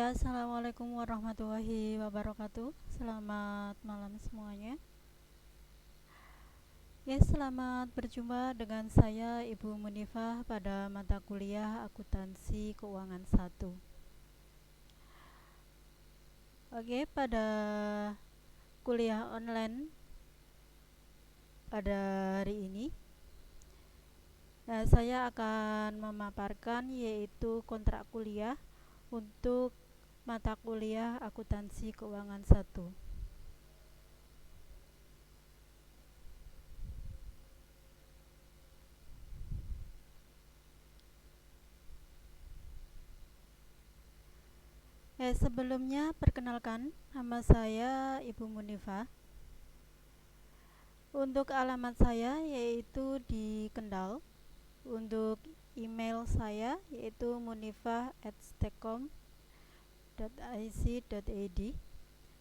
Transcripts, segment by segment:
Ya, assalamualaikum warahmatullahi wabarakatuh. Selamat malam semuanya. Ya, selamat berjumpa dengan saya Ibu Munifah pada mata kuliah Akuntansi Keuangan 1. Oke, pada kuliah online pada hari ini, saya akan memaparkan yaitu kontrak kuliah untuk mata kuliah Akuntansi Keuangan 1. Sebelumnya perkenalkan, nama saya Ibu Munifah. Untuk alamat saya yaitu di Kendal. Untuk email saya yaitu munifah@stekom.ic.id.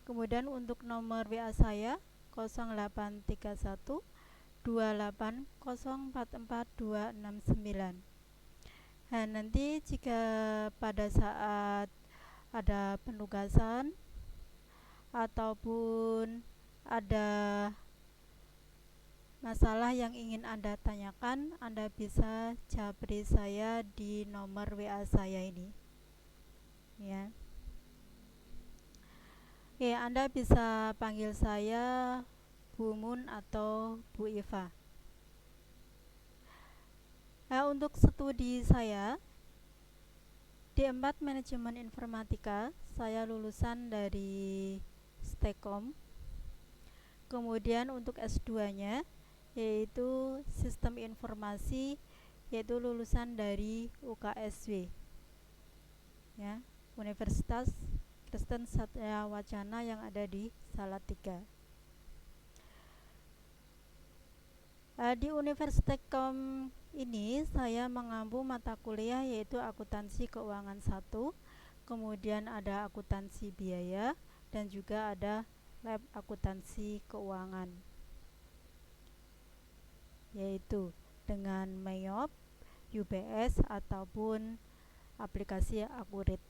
Kemudian untuk nomor WA saya 0831 28044 269. Nah, nanti jika pada saat ada penugasan ataupun ada masalah yang ingin Anda tanyakan, Anda bisa japri saya di nomor WA saya ini. Ya. Anda bisa panggil saya Bu Mun atau Bu Iva. Untuk studi saya D4 Manajemen Informatika, saya lulusan dari Stekom. Kemudian untuk S2-nya yaitu Sistem Informasi, yaitu lulusan dari UKSW, ya, Universitas Kristen Satya Wacana yang ada di Salatiga. Di Universitas Stekom ini saya mengampu mata kuliah yaitu Akuntansi Keuangan 1, kemudian ada Akuntansi Biaya, dan juga ada Lab Akuntansi Keuangan, yaitu dengan MEOP, UBS, ataupun aplikasi Akurit.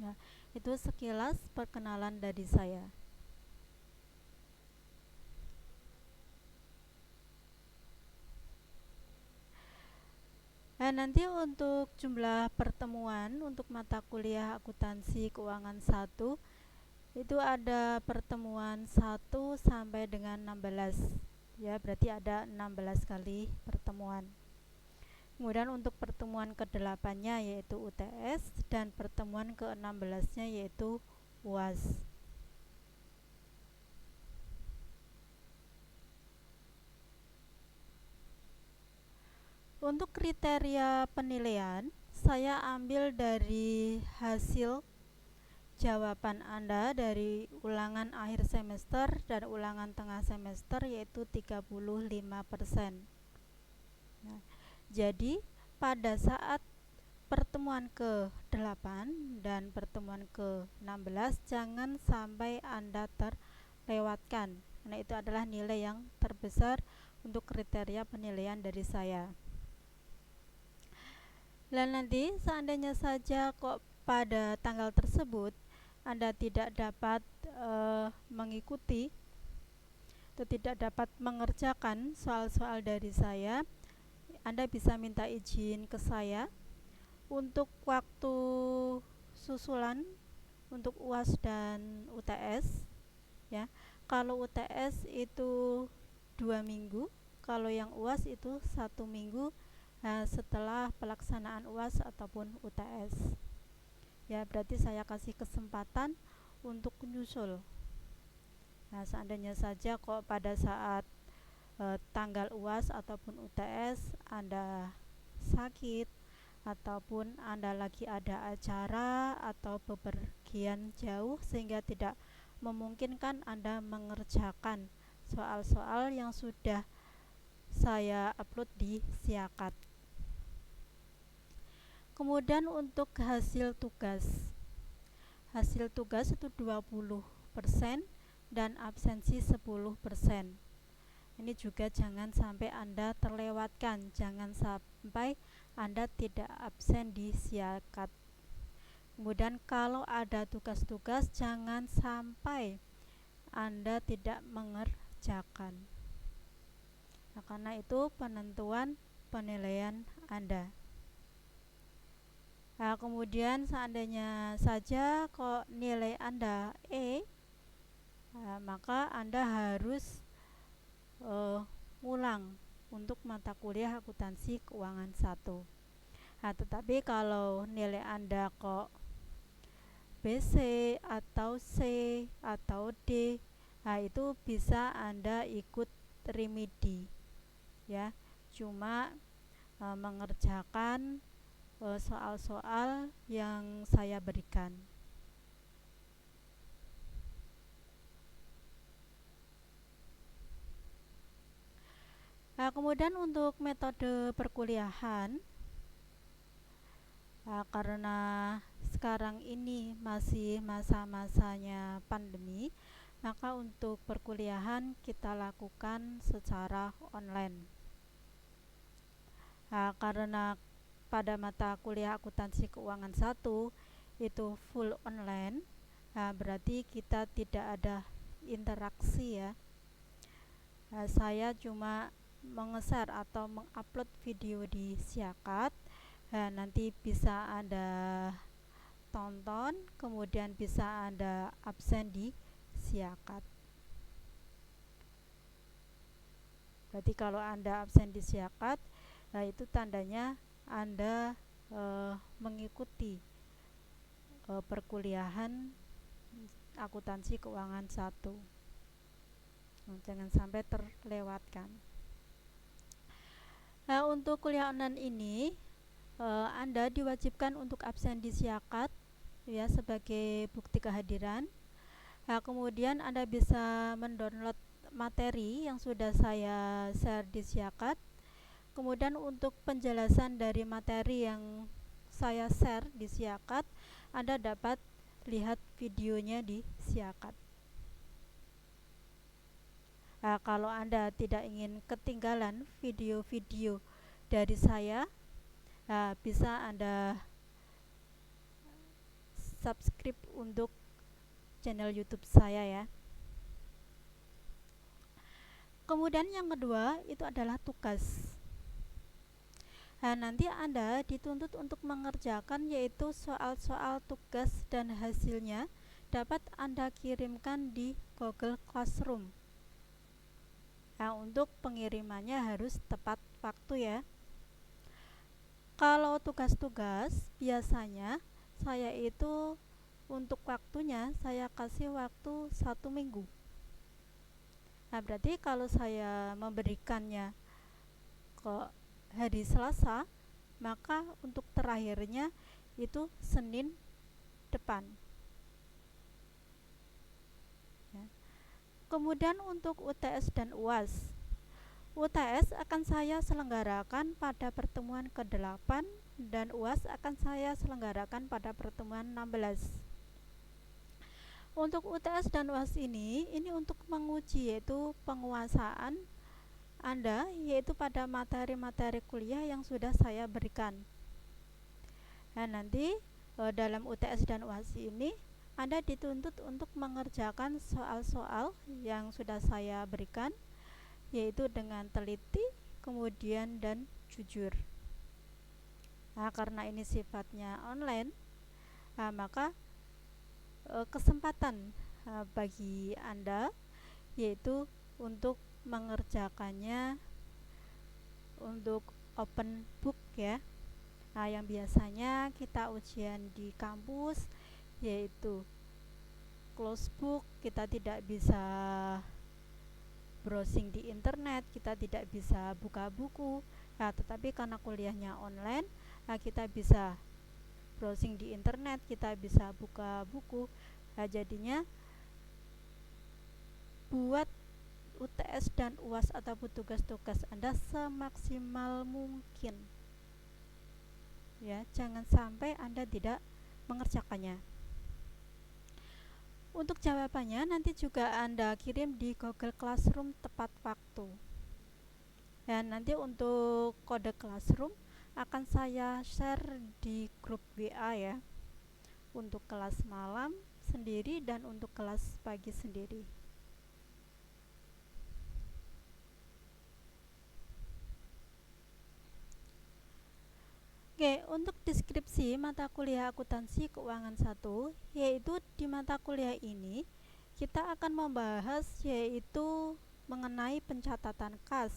Ya, itu sekilas perkenalan dari saya. Nanti untuk jumlah pertemuan untuk mata kuliah Akuntansi Keuangan 1 itu ada pertemuan 1 sampai dengan 16. Ya, berarti ada 16 kali pertemuan. Kemudian untuk pertemuan ke-8-nya yaitu UTS, dan pertemuan ke-16-nya yaitu UAS. Untuk kriteria penilaian, saya ambil dari hasil jawaban Anda dari ulangan akhir semester dan ulangan tengah semester, yaitu 35%. Nah, jadi pada saat pertemuan ke-8 dan pertemuan ke-16 jangan sampai Anda terlewatkan. Nah, itu adalah nilai yang terbesar untuk kriteria penilaian dari saya. Dan nanti seandainya saja kok pada tanggal tersebut Anda tidak dapat mengikuti atau tidak dapat mengerjakan soal-soal dari saya, Anda bisa minta izin ke saya untuk waktu susulan untuk UAS dan UTS. Ya, kalau UTS itu 2 minggu, kalau yang UAS itu 1 minggu setelah pelaksanaan UAS ataupun UTS. Ya, berarti saya kasih kesempatan untuk menyusul. Nah, seandainya saja kok pada saat tanggal UAS ataupun UTS Anda sakit, ataupun Anda lagi ada acara atau bepergian jauh sehingga tidak memungkinkan Anda mengerjakan soal-soal yang sudah saya upload di Siakat. Kemudian untuk hasil tugas itu 20% dan absensi 10%. Ini juga jangan sampai Anda terlewatkan, jangan sampai Anda tidak absen di Siakat. Kemudian kalau ada tugas-tugas jangan sampai Anda tidak mengerjakan. Nah, karena itu penentuan penilaian Anda. Nah, kemudian seandainya saja kok nilai Anda E, maka Anda harus ngulang untuk mata kuliah akuntansi keuangan 1. Nah, tetapi kalau nilai Anda kok BC atau C atau D, nah itu bisa Anda ikut remedi ya. Cuma mengerjakan soal-soal yang saya berikan. Nah, kemudian untuk metode perkuliahan, karena sekarang ini masih masa-masanya pandemi, maka untuk perkuliahan kita lakukan secara online. Nah, karena pada mata kuliah akuntansi keuangan 1 itu full online, berarti kita tidak ada interaksi ya. Saya cuma mengeser atau mengupload video di Siakat. Nanti bisa Anda tonton, kemudian bisa Anda absen di Siakat. Berarti kalau Anda absen di Siakat, itu tandanya Anda mengikuti perkuliahan akuntansi keuangan 1. Jangan sampai terlewatkan. Nah, untuk kuliah online ini Anda diwajibkan untuk absen di Siakat ya sebagai bukti kehadiran. Nah, kemudian Anda bisa mendownload materi yang sudah saya share di Siakat. Kemudian untuk penjelasan dari materi yang saya share di Siakat, Anda dapat lihat videonya di Siakat. Nah, kalau Anda tidak ingin ketinggalan video-video dari saya, bisa Anda subscribe untuk channel YouTube saya ya. Kemudian yang kedua itu adalah tugas. Nah, nanti Anda dituntut untuk mengerjakan yaitu soal-soal tugas dan hasilnya dapat Anda kirimkan di Google Classroom. Nah, untuk pengirimannya harus tepat waktu ya. Kalau tugas-tugas biasanya saya itu untuk waktunya saya kasih waktu 1 minggu. Nah, berarti kalau saya memberikannya ke hari Selasa, maka untuk terakhirnya itu Senin depan ya. Kemudian untuk UTS dan UAS, UTS akan saya selenggarakan pada pertemuan ke-8 dan UAS akan saya selenggarakan pada pertemuan 16. Untuk UTS dan UAS ini untuk menguji yaitu penguasaan Anda yaitu pada materi-materi kuliah yang sudah saya berikan. Nah, nanti dalam UTS dan UAS ini Anda dituntut untuk mengerjakan soal-soal yang sudah saya berikan yaitu dengan teliti, kemudian dan jujur. Nah, karena ini sifatnya online, maka kesempatan bagi Anda yaitu untuk mengerjakannya untuk open book ya. Nah, yang biasanya kita ujian di kampus yaitu close book, kita tidak bisa browsing di internet, kita tidak bisa buka buku. Nah, tetapi karena kuliahnya online, kita bisa browsing di internet, kita bisa buka buku. Nah, jadinya buat UTS dan UAS ataupun tugas-tugas Anda semaksimal mungkin ya, jangan sampai Anda tidak mengerjakannya. Untuk jawabannya nanti juga Anda kirim di Google Classroom tepat waktu. Dan nanti untuk kode Classroom akan saya share di grup WA ya. untuk kelas malam sendiri dan untuk kelas pagi sendiri. Oke, untuk deskripsi mata kuliah akuntansi keuangan 1, yaitu di mata kuliah ini kita akan membahas yaitu mengenai pencatatan kas,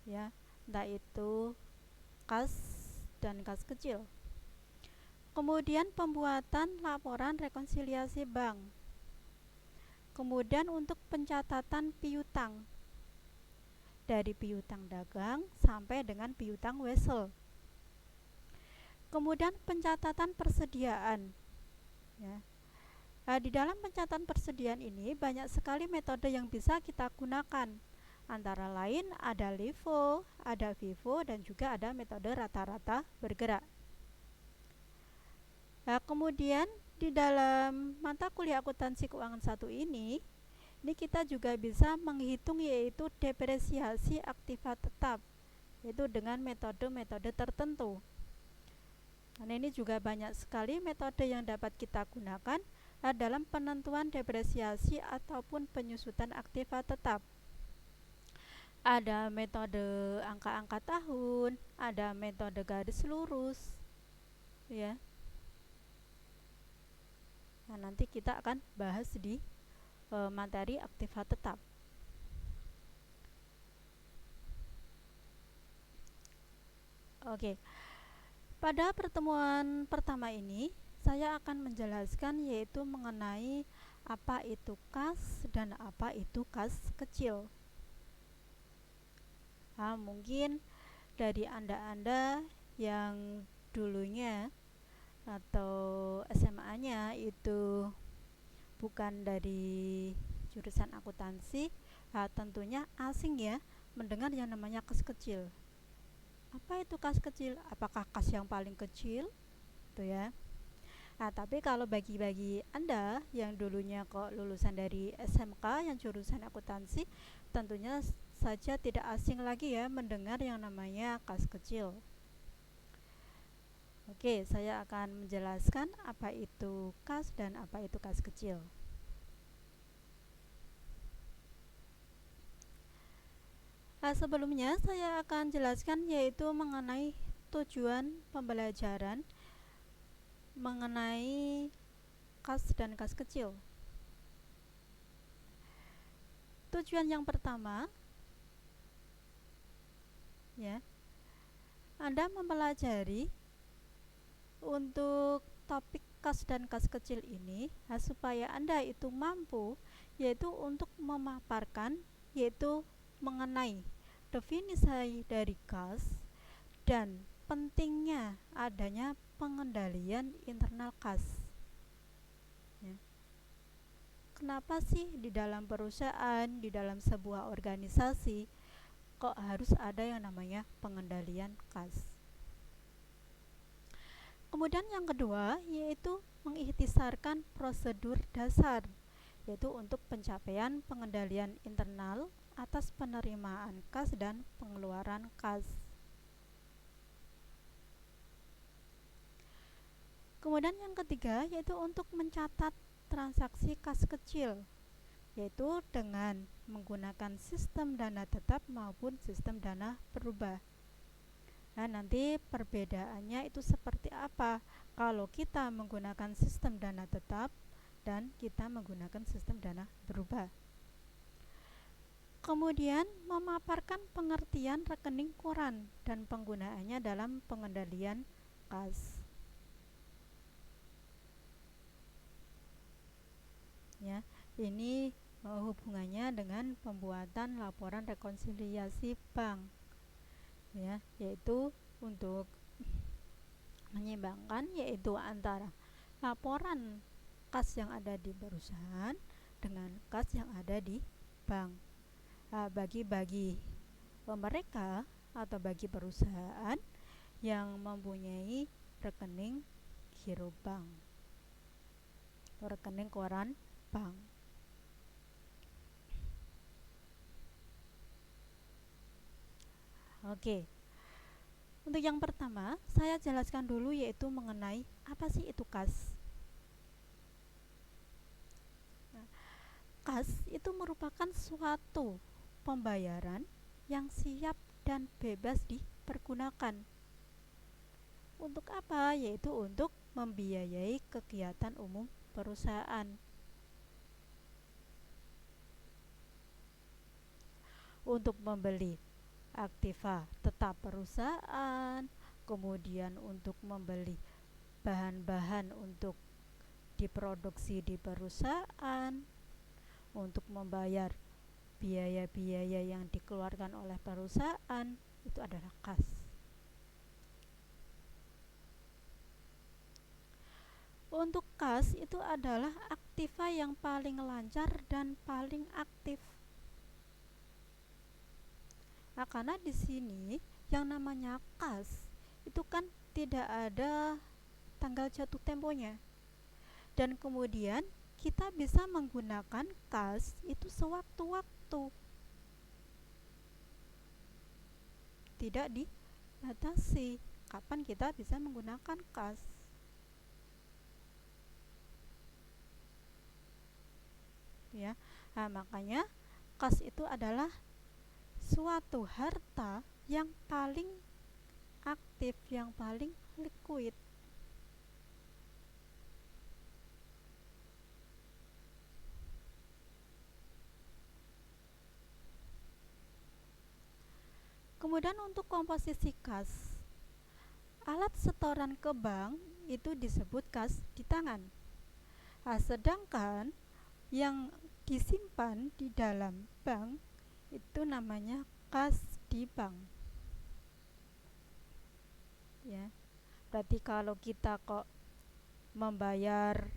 ya, entah itu kas dan kas kecil. Kemudian pembuatan laporan rekonsiliasi bank. Kemudian untuk pencatatan piutang, dari piutang dagang sampai dengan piutang wesel. Kemudian pencatatan persediaan, ya. Di dalam pencatatan persediaan ini banyak sekali metode yang bisa kita gunakan. Antara lain ada LIFO, ada FIFO, dan juga ada metode rata-rata bergerak. Kemudian di dalam mata kuliah akuntansi keuangan 1 ini kita juga bisa menghitung yaitu depresiasi aktiva tetap, yaitu dengan metode-metode tertentu. Nah, ini juga banyak sekali metode yang dapat kita gunakan dalam penentuan depresiasi ataupun penyusutan aktiva tetap. Ada metode angka-angka tahun, ada metode garis lurus, ya. Nah, nanti kita akan bahas di materi aktiva tetap. Oke. Pada pertemuan pertama ini saya akan menjelaskan yaitu mengenai apa itu kas dan apa itu kas kecil. Mungkin dari Anda yang dulunya atau SMA-nya itu bukan dari jurusan akuntansi, tentunya asing ya mendengar yang namanya kas kecil. Apa itu kas kecil? Apakah kas yang paling kecil? Tuh ya. Tapi kalau bagi Anda yang dulunya kok lulusan dari SMK yang jurusan akuntansi, tentunya saja tidak asing lagi ya mendengar yang namanya kas kecil. Oke, saya akan menjelaskan apa itu kas dan apa itu kas kecil. Sebelumnya saya akan jelaskan yaitu mengenai tujuan pembelajaran mengenai kas dan kas kecil. Tujuan yang pertama, ya, Anda mempelajari untuk topik kas dan kas kecil ini supaya Anda itu mampu yaitu untuk memaparkan yaitu mengenai definisi dari kas dan pentingnya adanya pengendalian internal kas. Ya. Kenapa sih di dalam perusahaan, di dalam sebuah organisasi kok harus ada yang namanya pengendalian kas? Kemudian yang kedua yaitu mengikhtisarkan prosedur dasar, yaitu untuk pencapaian pengendalian internal atas penerimaan kas dan pengeluaran kas. Kemudian yang ketiga yaitu untuk mencatat transaksi kas kecil, yaitu dengan menggunakan sistem dana tetap maupun sistem dana berubah. Nah, nanti perbedaannya itu seperti apa kalau kita menggunakan sistem dana tetap dan kita menggunakan sistem dana berubah. Kemudian memaparkan pengertian rekening koran dan penggunaannya dalam pengendalian kas. Ya, ini hubungannya dengan pembuatan laporan rekonsiliasi bank. Ya, yaitu untuk menyeimbangkan yaitu antara laporan kas yang ada di perusahaan dengan kas yang ada di bank. Bagi mereka atau bagi perusahaan yang mempunyai rekening giro bank atau rekening koran bank. Oke. Untuk yang pertama, saya jelaskan dulu yaitu mengenai apa sih itu kas. Nah, kas itu merupakan suatu pembayaran yang siap dan bebas dipergunakan. Untuk apa? Yaitu untuk membiayai kegiatan umum perusahaan. Untuk membeli aktiva tetap perusahaan, kemudian untuk membeli bahan-bahan untuk diproduksi di perusahaan, untuk membayar biaya-biaya yang dikeluarkan oleh perusahaan, itu adalah kas. Untuk kas itu adalah aktiva yang paling lancar dan paling aktif. Nah, karena di sini yang namanya kas itu kan tidak ada tanggal jatuh temponya. Dan kemudian kita bisa menggunakan kas itu sewaktu-waktu. Tidak dibatasi kapan kita bisa menggunakan kas. Ya. Nah, makanya kas itu adalah suatu harta yang paling aktif, yang paling liquid. Kemudian untuk komposisi kas, alat setoran ke bank itu disebut kas di tangan. Nah, sedangkan yang disimpan di dalam bank itu namanya kas di bank. Ya. Berarti kalau kita kok membayar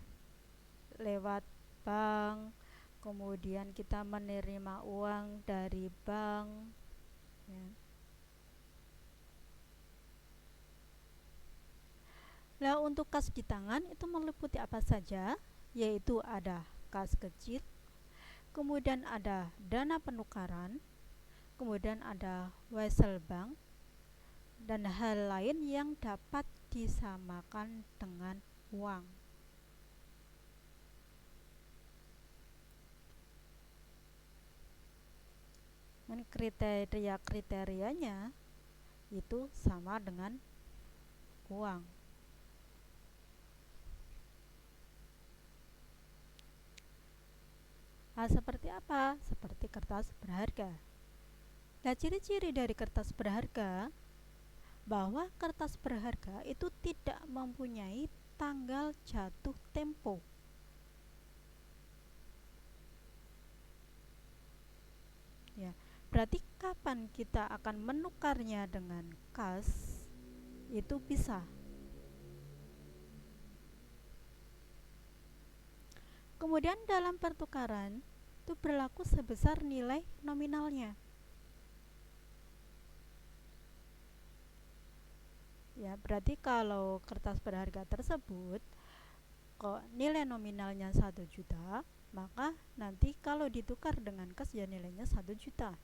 lewat bank, kemudian kita menerima uang dari bank, ya. Nah, untuk kas di tangan itu meliputi apa saja? Yaitu ada kas kecil, kemudian ada dana penukaran, kemudian ada wesel bank, dan hal lain yang dapat disamakan dengan uang. Dan kriteria-kriterianya itu sama dengan uang. Nah, seperti apa? Seperti kertas berharga. Nah, ciri-ciri dari kertas berharga bahwa kertas berharga itu tidak mempunyai tanggal jatuh tempo. Ya, berarti kapan kita akan menukarnya dengan kas itu bisa. Kemudian dalam pertukaran itu berlaku sebesar nilai nominalnya. Ya, berarti kalau kertas berharga tersebut kok nilai nominalnya 1 juta, maka nanti kalau ditukar dengan kas ya nilainya 1 juta.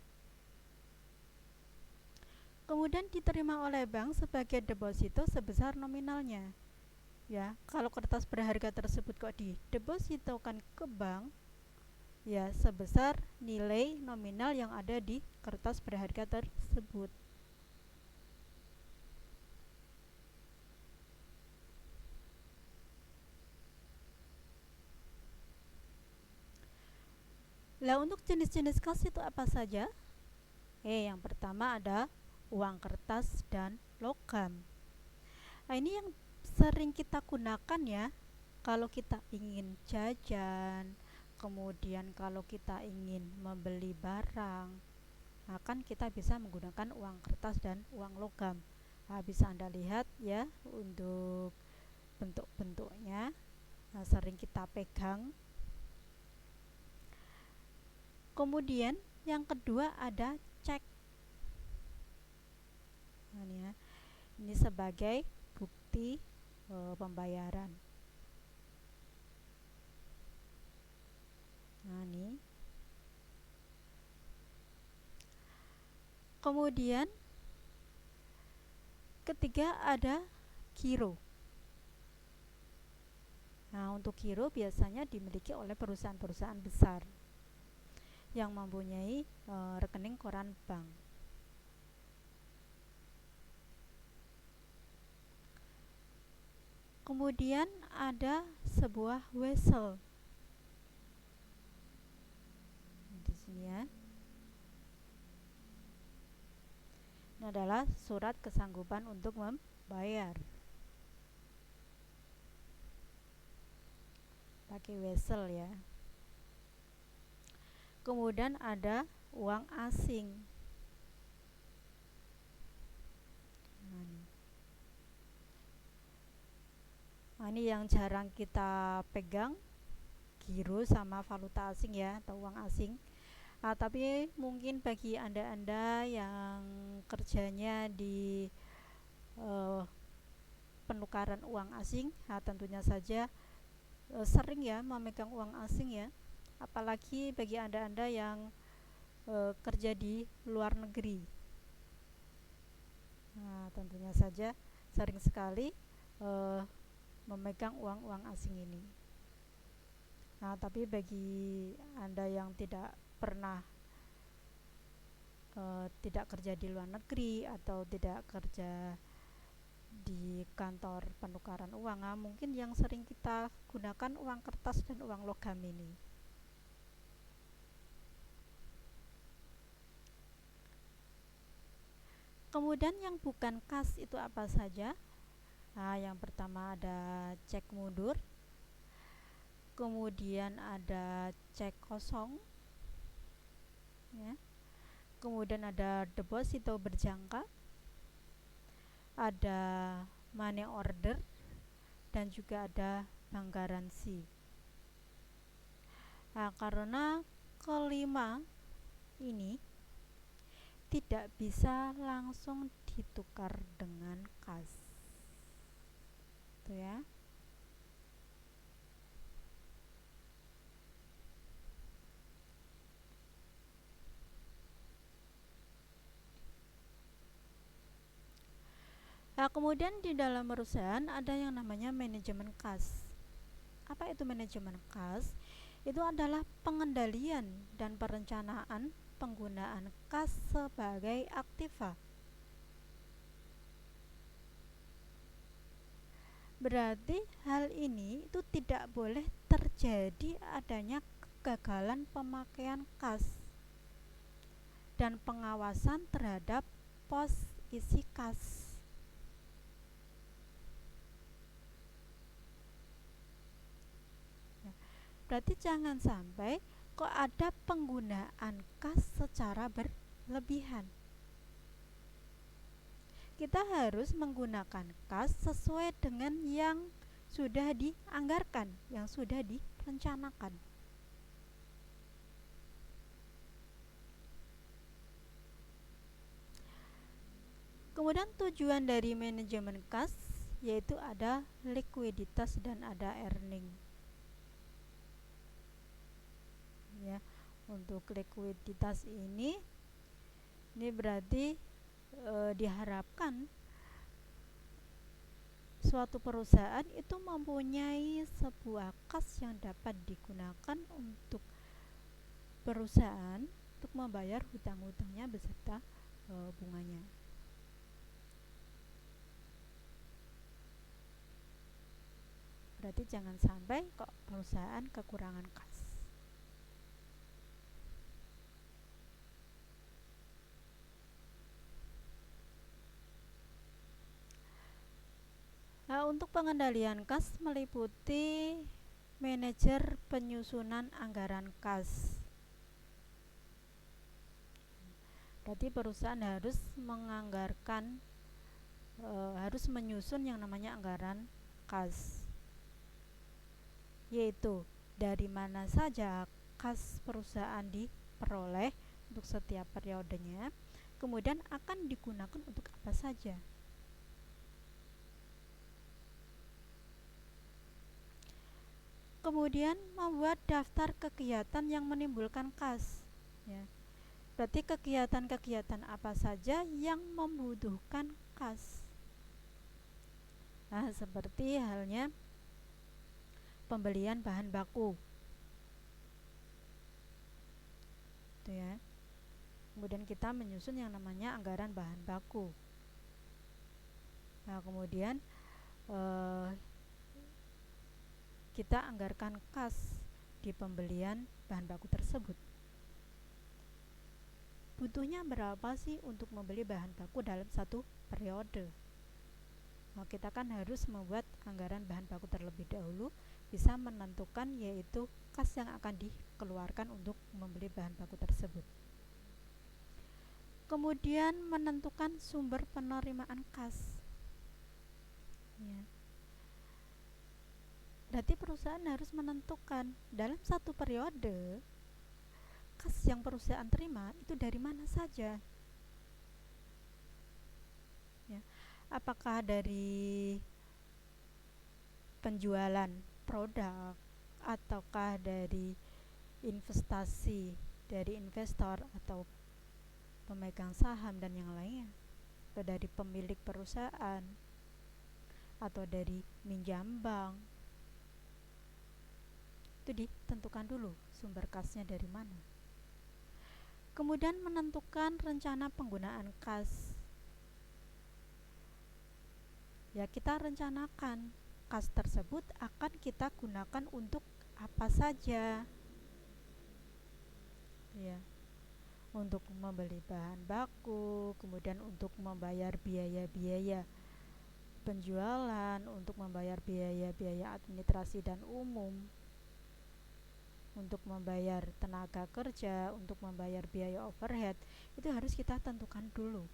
Kemudian diterima oleh bank sebagai deposito sebesar nominalnya. Ya, kalau kertas berharga tersebut kok didepositokan ke bank, ya sebesar nilai nominal yang ada di kertas berharga tersebut. Nah, untuk jenis-jenis kas itu apa saja? Yang pertama ada uang kertas dan logam. Nah, ini yang sering kita gunakan ya kalau kita ingin jajan, kemudian kalau kita ingin membeli barang, nah kan kita bisa menggunakan uang kertas dan uang logam. Nah, bisa Anda lihat ya untuk bentuk-bentuknya. Nah, sering kita pegang. Kemudian yang kedua ada cek. Nah, ini sebagai bukti pembayaran. Nah, ini. Kemudian Ketiga ada giro. Nah, untuk giro biasanya dimiliki oleh perusahaan-perusahaan besar yang mempunyai rekening koran bank. Kemudian ada sebuah wesel. Di sini ya. Ini adalah surat kesanggupan untuk membayar. Pakai wesel ya. Kemudian ada uang asing. Nah, ini yang jarang kita pegang, giro sama valuta asing ya, atau uang asing. Tapi mungkin bagi anda-anda yang kerjanya di penukaran uang asing, tentunya saja sering ya memegang uang asing ya, apalagi bagi anda-anda yang kerja di luar negeri. Nah, tentunya saja sering sekali memegang uang-uang asing ini. Nah, tapi bagi anda yang tidak pernah tidak kerja di luar negeri atau tidak kerja di kantor penukaran uang, mungkin yang sering kita gunakan uang kertas dan uang logam ini. Kemudian yang bukan kas itu apa saja? Nah, yang pertama ada cek mundur, kemudian ada cek kosong ya. Kemudian ada deposito berjangka, ada money order, dan juga ada bank garansi. Nah, karena kelima ini tidak bisa langsung ditukar dengan kas, tuh ya. Nah, kemudian di dalam perusahaan ada yang namanya manajemen kas. Apa itu manajemen kas? Itu adalah pengendalian dan perencanaan penggunaan kas sebagai aktiva. Berarti hal ini itu tidak boleh terjadi adanya kegagalan pemakaian kas dan pengawasan terhadap pos isi kas. Berarti jangan sampai kok ada penggunaan kas secara berlebihan. Kita harus menggunakan kas sesuai dengan yang sudah dianggarkan, yang sudah direncanakan. Kemudian tujuan dari manajemen kas yaitu ada likuiditas dan ada earning. Ya, untuk likuiditas ini berarti diharapkan suatu perusahaan itu mempunyai sebuah kas yang dapat digunakan untuk perusahaan untuk membayar hutang-hutangnya beserta bunganya. Berarti jangan sampai kok perusahaan kekurangan kas. Nah, untuk pengendalian kas meliputi manajer penyusunan anggaran kas. Berarti perusahaan harus menganggarkan, harus menyusun yang namanya anggaran kas, yaitu dari mana saja kas perusahaan diperoleh untuk setiap periodenya, kemudian akan digunakan untuk apa saja. Kemudian membuat daftar kegiatan yang menimbulkan kas ya. Berarti kegiatan-kegiatan apa saja yang membutuhkan kas. Nah, seperti halnya pembelian bahan baku itu ya. Kemudian kita menyusun yang namanya anggaran bahan baku. Nah, kemudian kita anggarkan kas di pembelian bahan baku tersebut. Butuhnya berapa sih untuk membeli bahan baku dalam satu periode? Nah, kita kan harus membuat anggaran bahan baku terlebih dahulu, bisa menentukan yaitu kas yang akan dikeluarkan untuk membeli bahan baku tersebut. Kemudian menentukan sumber penerimaan kas ya. Berarti perusahaan harus menentukan dalam satu periode kas yang perusahaan terima itu dari mana saja ya. Apakah dari penjualan produk ataukah dari investasi dari investor atau pemegang saham dan yang lainnya, atau dari pemilik perusahaan atau dari minjam bank. Itu ditentukan dulu sumber kasnya dari mana. Kemudian menentukan rencana penggunaan kas ya, kita rencanakan kas tersebut akan kita gunakan untuk apa saja ya, untuk membeli bahan baku, kemudian untuk membayar biaya-biaya penjualan, untuk membayar biaya-biaya administrasi dan umum, untuk membayar tenaga kerja, untuk membayar biaya overhead. Itu harus kita tentukan dulu.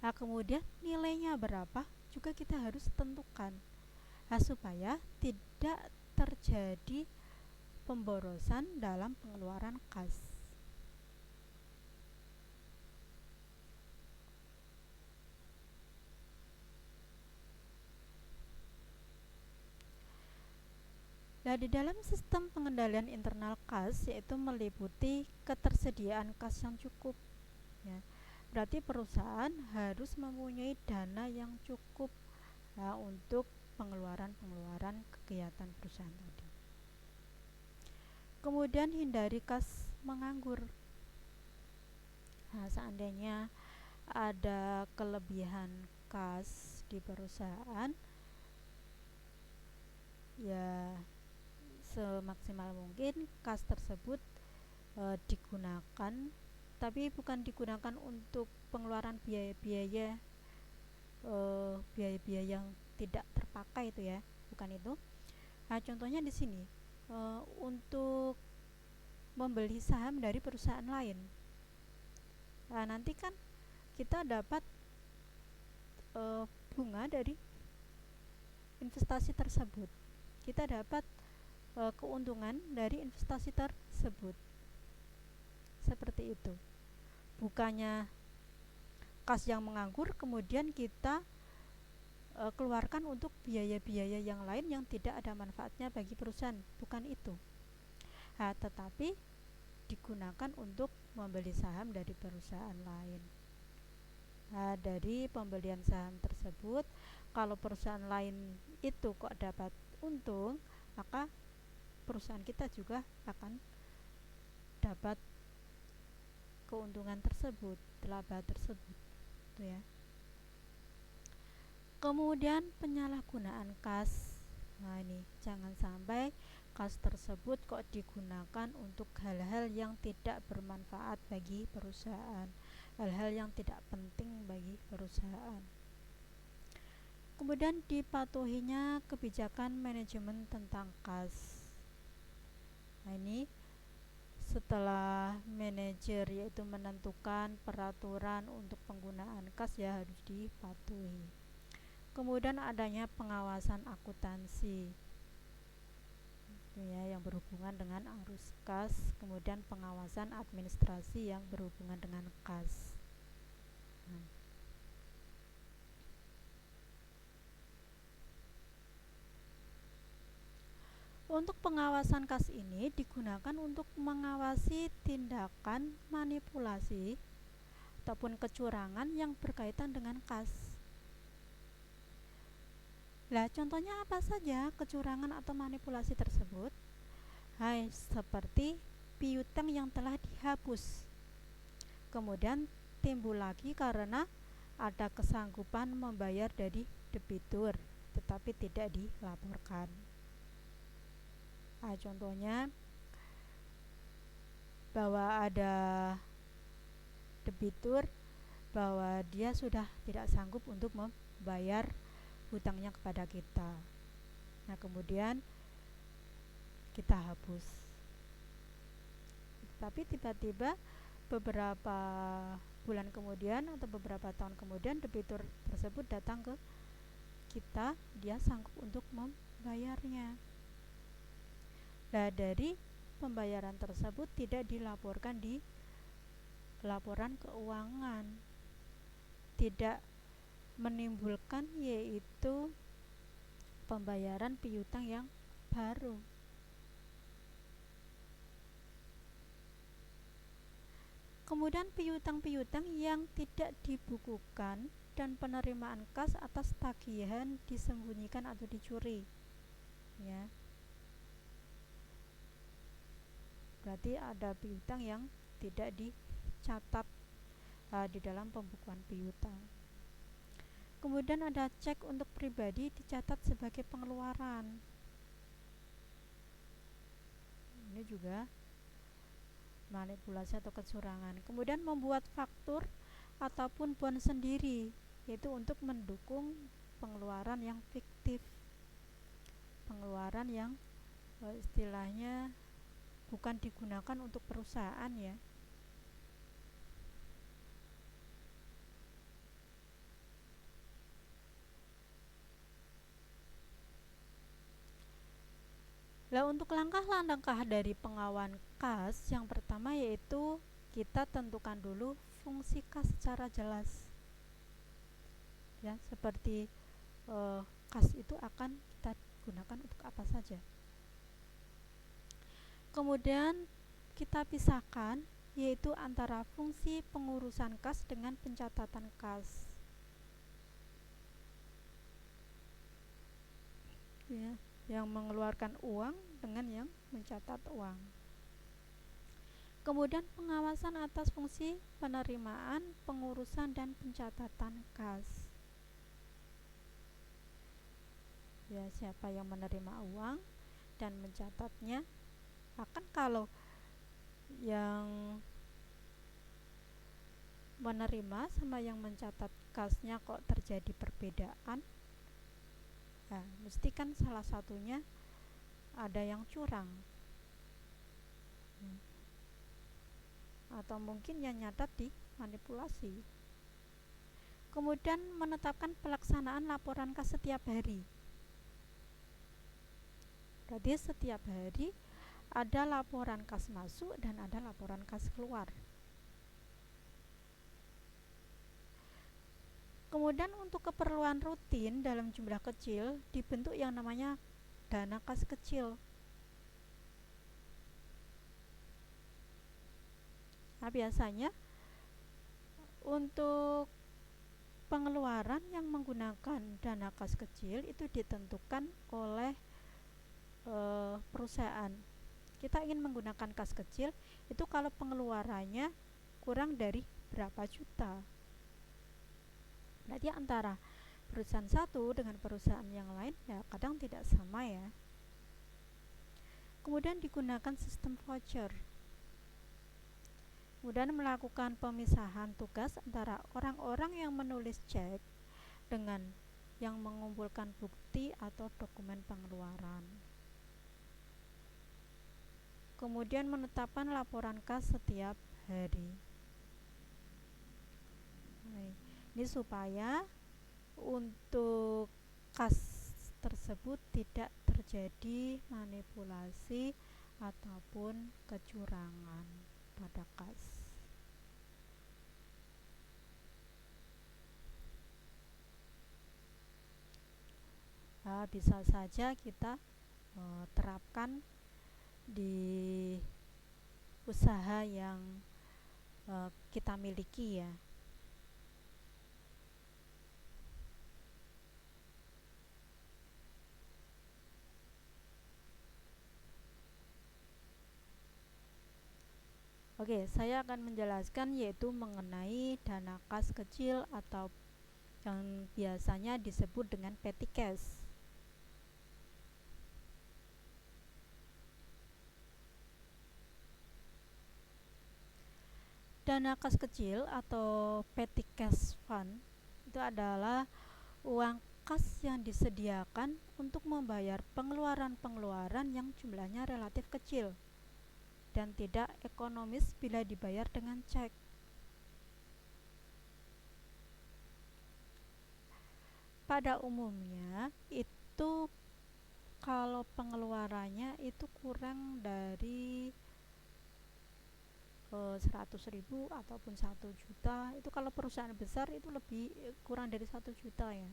Nah, kemudian nilainya berapa juga kita harus tentukan. Nah, supaya tidak terjadi pemborosan dalam pengeluaran kas. Nah, di dalam sistem pengendalian internal kas yaitu meliputi ketersediaan kas yang cukup ya. Berarti perusahaan harus mempunyai dana yang cukup ya, untuk pengeluaran kegiatan perusahaan tadi. Kemudian hindari kas menganggur. Nah, seandainya ada kelebihan kas di perusahaan ya, semaksimal mungkin kas tersebut digunakan, tapi bukan digunakan untuk pengeluaran biaya-biaya yang tidak terpakai itu ya, bukan itu. Nah, contohnya di sini untuk membeli saham dari perusahaan lain. Nah, nanti kan kita dapat bunga dari investasi tersebut. Kita dapat keuntungan dari investasi tersebut. Seperti itu. Bukannya kas yang menganggur kemudian kita keluarkan untuk biaya-biaya yang lain yang tidak ada manfaatnya bagi perusahaan, bukan itu. Nah, tetapi digunakan untuk membeli saham dari perusahaan lain. Nah, dari pembelian saham tersebut, kalau perusahaan lain itu kok dapat untung, maka perusahaan kita juga akan dapat keuntungan tersebut, laba tersebut, itu ya. Kemudian penyalahgunaan kas. Nah, ini jangan sampai kas tersebut kok digunakan untuk hal-hal yang tidak bermanfaat bagi perusahaan, hal-hal yang tidak penting bagi perusahaan. Kemudian dipatuhinya kebijakan manajemen tentang kas. Nah, ini setelah manajer yaitu menentukan peraturan untuk penggunaan kas ya harus dipatuhi. Kemudian adanya pengawasan akuntansi ya, yang berhubungan dengan arus kas, kemudian pengawasan administrasi yang berhubungan dengan kas. Untuk pengawasan kas ini digunakan untuk mengawasi tindakan manipulasi ataupun kecurangan yang berkaitan dengan kas. Lah, contohnya apa saja kecurangan atau manipulasi tersebut? Hai, seperti piutang yang telah dihapus, kemudian timbul lagi karena ada kesanggupan membayar dari debitur tetapi tidak dilaporkan. Nah, contohnya bahwa ada debitur bahwa dia sudah tidak sanggup untuk membayar hutangnya kepada kita. Nah, kemudian kita hapus. Tapi tiba-tiba beberapa bulan kemudian atau beberapa tahun kemudian debitur tersebut datang ke kita, dia sanggup untuk membayarnya. Nah, dari pembayaran tersebut tidak dilaporkan di laporan keuangan, tidak menimbulkan yaitu pembayaran piutang yang baru. Kemudian piutang-piutang yang tidak dibukukan dan penerimaan kas atas tagihan disembunyikan atau dicuri, ya. Berarti ada piutang yang tidak dicatat di dalam pembukuan piutang. Kemudian ada cek untuk pribadi dicatat sebagai pengeluaran. Ini juga manipulasi atau kecurangan. Kemudian membuat faktur ataupun bon sendiri, yaitu untuk mendukung pengeluaran yang fiktif, pengeluaran yang istilahnya bukan digunakan untuk perusahaan, ya. Nah, untuk langkah-langkah dari pengawalan kas, yang pertama yaitu kita tentukan dulu fungsi kas secara jelas, ya, seperti kas itu akan kita gunakan untuk apa saja. Kemudian kita pisahkan yaitu antara fungsi pengurusan kas dengan pencatatan kas, ya, yang mengeluarkan uang dengan yang mencatat uang. Kemudian pengawasan atas fungsi penerimaan, pengurusan, dan pencatatan kas, ya, siapa yang menerima uang dan mencatatnya. Akan kalau yang menerima sama yang mencatat kasnya kok terjadi perbedaan, nah, mesti kan salah satunya ada yang curang, atau mungkin yang nyatat dimanipulasi. Kemudian menetapkan pelaksanaan laporan kas setiap hari. Berarti setiap hari ada laporan kas masuk dan ada laporan kas keluar. Kemudian untuk keperluan rutin dalam jumlah kecil dibentuk yang namanya dana kas kecil. Nah, biasanya untuk pengeluaran yang menggunakan dana kas kecil itu ditentukan oleh perusahaan. Kita ingin menggunakan kas kecil itu kalau pengeluarannya kurang dari berapa juta. Berarti antara perusahaan satu dengan perusahaan yang lain ya kadang tidak sama, ya. Kemudian digunakan sistem voucher. Kemudian melakukan pemisahan tugas antara orang-orang yang menulis cek dengan yang mengumpulkan bukti atau dokumen pengeluaran. Kemudian menetapkan laporan kas setiap hari. Ini supaya untuk kas tersebut tidak terjadi manipulasi ataupun kecurangan pada kas. Nah, bisa saja kita terapkan di usaha yang kita miliki, ya. Oke, saya akan menjelaskan yaitu mengenai dana kas kecil atau yang biasanya disebut dengan petty cash. Dana kas kecil atau petty cash fund itu adalah uang kas yang disediakan untuk membayar pengeluaran-pengeluaran yang jumlahnya relatif kecil dan tidak ekonomis bila dibayar dengan cek. Pada umumnya itu kalau pengeluarannya itu kurang dari 100.000 ataupun 1 juta. Itu kalau perusahaan besar itu lebih kurang dari 1 juta ya.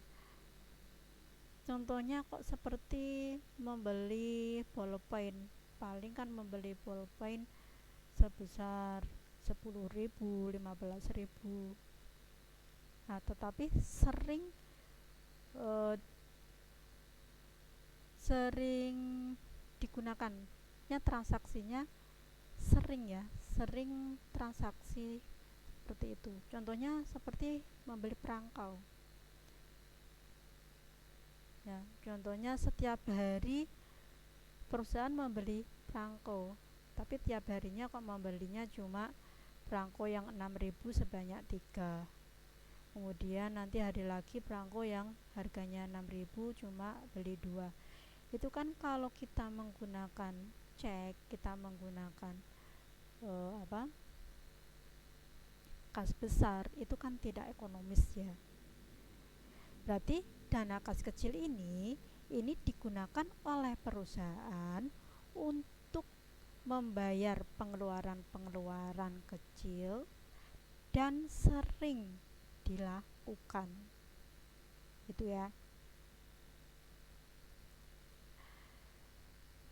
Contohnya kok seperti membeli bolpen, paling kan membeli bolpen sebesar 10.000, 15.000. Nah, tetapi sering digunakannya transaksinya sering transaksi seperti itu. Contohnya seperti membeli perangkau. Ya, contohnya setiap hari perusahaan membeli perangko, tapi tiap harinya kok membelinya cuma perangko yang 6.000 sebanyak 3. Kemudian nanti hari lagi perangko yang harganya 6.000 cuma beli 2. Itu kan kalau kita menggunakan cek, kita menggunakan kas besar, itu kan tidak ekonomis ya. Berarti dana kas kecil ini digunakan oleh perusahaan untuk membayar pengeluaran-pengeluaran kecil dan sering dilakukan. Itu ya.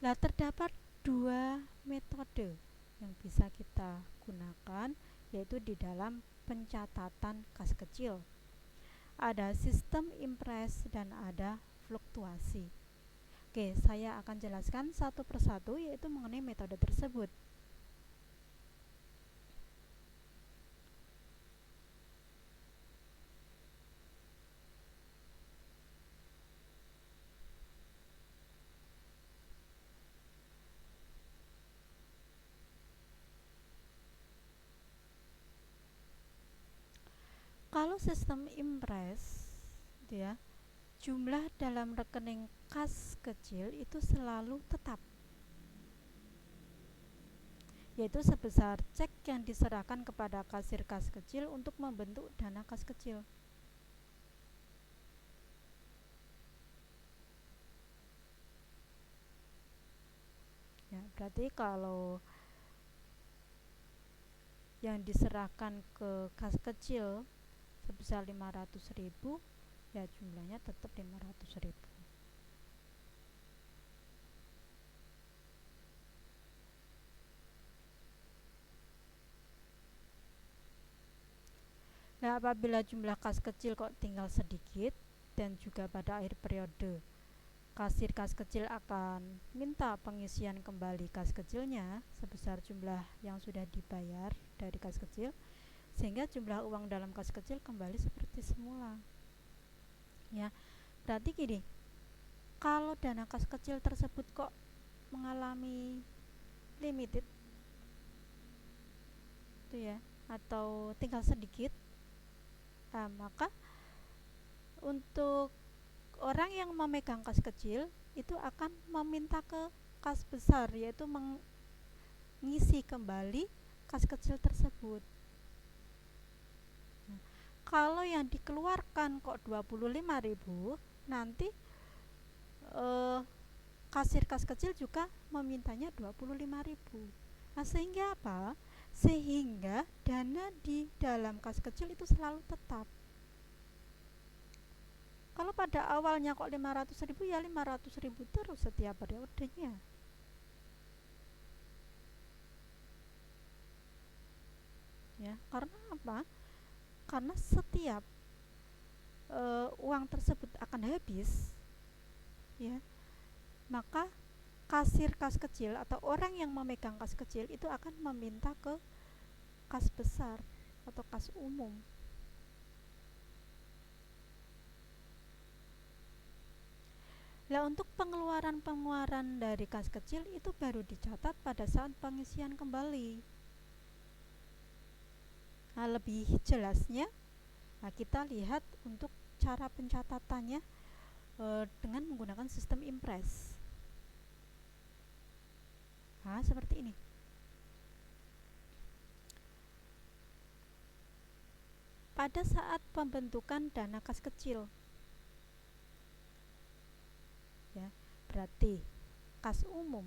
Nah, terdapat 2 metode yang bisa kita gunakan, yaitu di dalam pencatatan kas kecil. Ada sistem impres dan ada fluktuasi. Oke, saya akan jelaskan satu persatu yaitu mengenai metode tersebut. Kalau sistem impres ya, jumlah dalam rekening kas kecil itu selalu tetap, yaitu sebesar cek yang diserahkan kepada kasir kas kecil untuk membentuk dana kas kecil. Ya, berarti kalau yang diserahkan ke kas kecil sebesar 500.000, ya jumlahnya tetap 500.000. Nah, apabila jumlah kas kecil kok tinggal sedikit dan juga pada akhir periode kasir kas kecil akan minta pengisian kembali kas kecilnya sebesar jumlah yang sudah dibayar dari kas kecil, sehingga jumlah uang dalam kas kecil kembali seperti semula. Ya, berarti gini, kalau dana kas kecil tersebut kok mengalami limited itu ya, atau tinggal sedikit, maka untuk orang yang memegang kas kecil itu akan meminta ke kas besar, yaitu mengisi kembali kas kecil tersebut. Nah, kalau yang dikeluarkan kok 25.000, nanti kasir kas kecil juga memintanya 25.000. Nah, sehingga apa? Sehingga dana di dalam kas kecil itu selalu tetap. Kalau pada awalnya kok 500.000, ya 500.000 terus setiap periodenya. Ya, karena apa? Karena setiap uang tersebut akan habis, ya, maka kasir kas kecil atau orang yang memegang kas kecil itu akan meminta ke kas besar atau kas umum. Nah, untuk pengeluaran dari kas kecil itu baru dicatat pada saat pengisian kembali. Nah, lebih jelasnya, kita lihat untuk cara pencatatannya dengan menggunakan sistem Impress. Nah, seperti ini. Pada saat pembentukan dana kas kecil, ya, berarti kas umum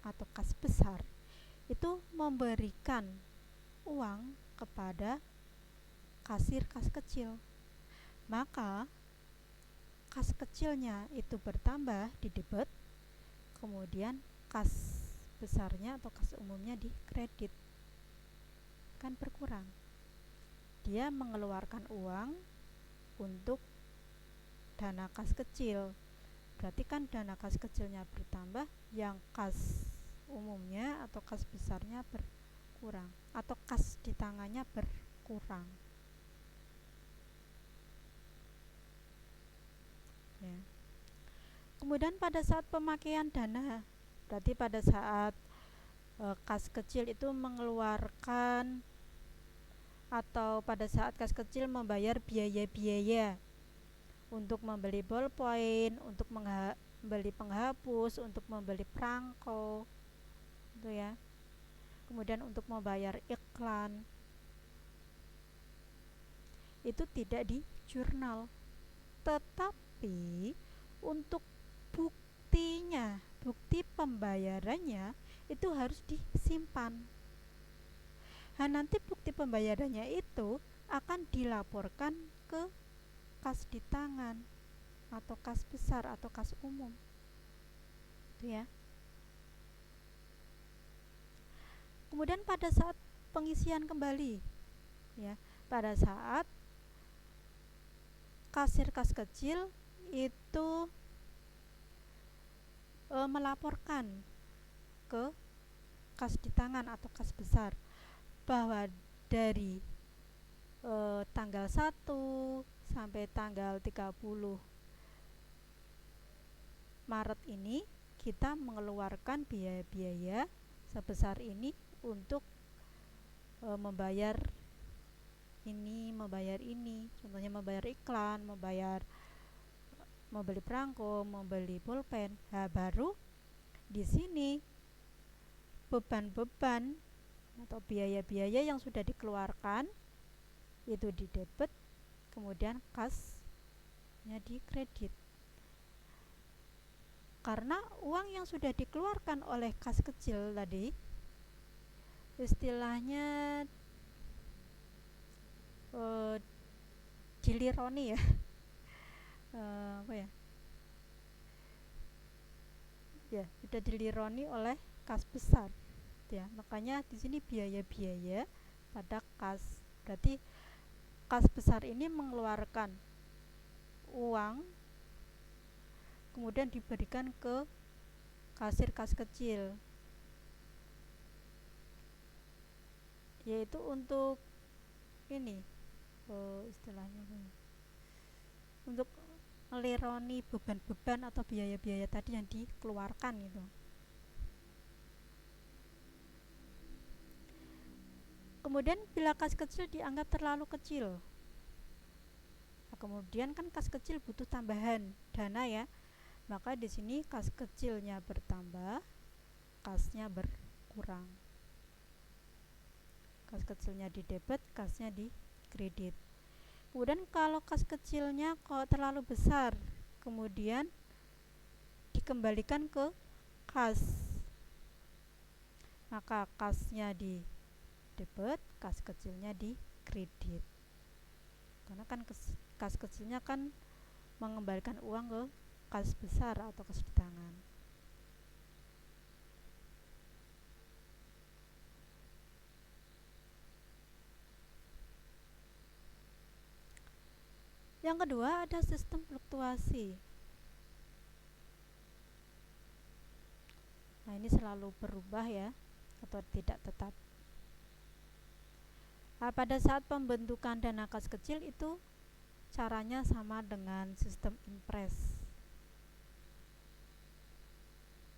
atau kas besar itu memberikan uang kepada kasir kas kecil. Maka kas kecilnya itu bertambah di debit, kemudian kas besarnya atau kas umumnya di kredit. Kan berkurang. Dia mengeluarkan uang untuk dana kas kecil. Berarti kan dana kas kecilnya bertambah, yang kas umumnya atau kas besarnya berkurang, atau kas di tangannya berkurang. Ya. Kemudian pada saat pemakaian dana, berarti pada saat kas kecil itu mengeluarkan, atau pada saat kas kecil membayar biaya-biaya untuk membeli ballpoint, untuk membeli penghapus, untuk membeli perangko, gitu ya. Kemudian untuk membayar iklan, itu tidak di jurnal, tetapi untuk buktinya, bukti pembayarannya itu harus disimpan. Nah, nanti bukti pembayarannya itu akan dilaporkan ke kas di tangan atau kas besar atau kas umum. Itu ya. Kemudian pada saat pengisian kembali, ya, pada saat kasir kas kecil itu melaporkan ke kas di tangan atau kas besar bahwa dari tanggal 1 sampai tanggal 30 Maret ini kita mengeluarkan biaya-biaya sebesar ini untuk membayar ini, contohnya membayar iklan, membeli perangko, membeli pulpen. Nah, baru di sini beban-beban atau biaya-biaya yang sudah dikeluarkan itu di debit, kemudian kasnya di kredit. Karena uang yang sudah dikeluarkan oleh kas kecil tadi istilahnya dilironi ya. Apa ya? Ya, sudah dilironi oleh kas besar. Ya, makanya di sini biaya-biaya pada kas. Berarti kas besar ini mengeluarkan uang kemudian diberikan ke kasir kas kecil, yaitu untuk ini istilahnya untuk melironi beban-beban atau biaya-biaya tadi yang dikeluarkan itu. Kemudian bila kas kecil dianggap terlalu kecil, nah, kemudian kan kas kecil butuh tambahan dana ya, maka di sini kas kecilnya bertambah, kasnya berkurang. Kas kecilnya di debit, kasnya di kredit. Kemudian kalau kas kecilnya kok terlalu besar, kemudian dikembalikan ke kas, maka kasnya di debit, kas kecilnya di kredit. Karena kan kas kecilnya kan mengembalikan uang ke kas besar atau kas di tangan. Yang kedua ada sistem fluktuasi. Nah, ini selalu berubah ya, atau tidak tetap. Pada saat pembentukan dana kas kecil itu caranya sama dengan sistem impres.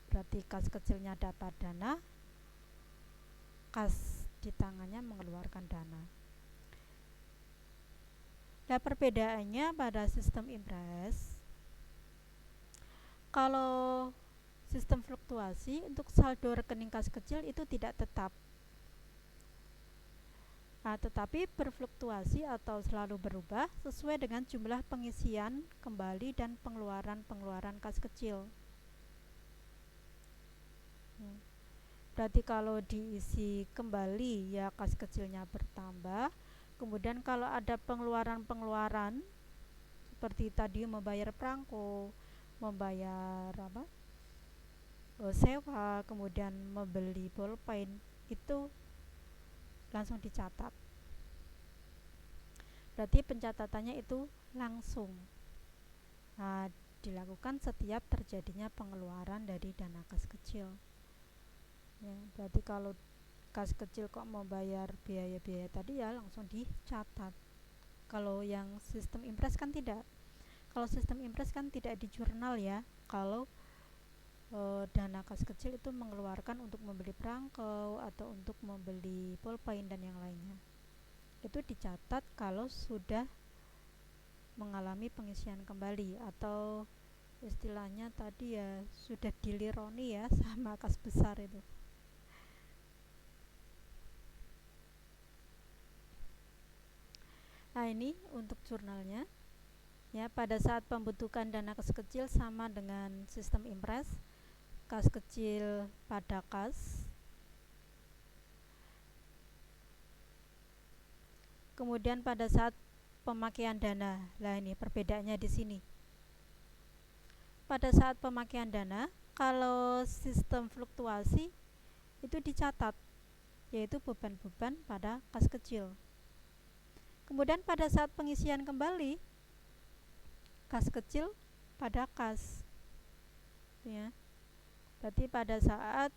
Berarti kas kecilnya dapat dana, kas di tangannya mengeluarkan dana. Nah, perbedaannya pada sistem impres, kalau sistem fluktuasi untuk saldo rekening kas kecil itu tidak tetap. Tetapi berfluktuasi atau selalu berubah sesuai dengan jumlah pengisian kembali dan pengeluaran kas kecil. Berarti kalau diisi kembali ya kas kecilnya bertambah. Kemudian kalau ada pengeluaran seperti tadi membayar perangko, membayar sewa, kemudian membeli bolpen, itu langsung dicatat. Berarti pencatatannya itu langsung dilakukan setiap terjadinya pengeluaran dari dana kas kecil. Ya, berarti kalau kas kecil kok mau bayar biaya-biaya tadi ya langsung dicatat. Kalau yang sistem impres kan tidak. Kalau sistem impres kan tidak di jurnal ya. Kalau dana kas kecil itu mengeluarkan untuk membeli perangko atau untuk membeli pulpen dan yang lainnya. Itu dicatat kalau sudah mengalami pengisian kembali atau istilahnya tadi ya sudah dilironi ya sama kas besar itu. Nah, ini untuk jurnalnya. Ya, pada saat pembentukan dana kas kecil sama dengan sistem impres, kas kecil pada kas. Kemudian pada saat pemakaian dana, lah ini perbedaannya di sini. Pada saat pemakaian dana, kalau sistem fluktuasi itu dicatat, yaitu beban-beban pada kas kecil. Kemudian pada saat pengisian kembali, kas kecil pada kas. Ya. Berarti pada saat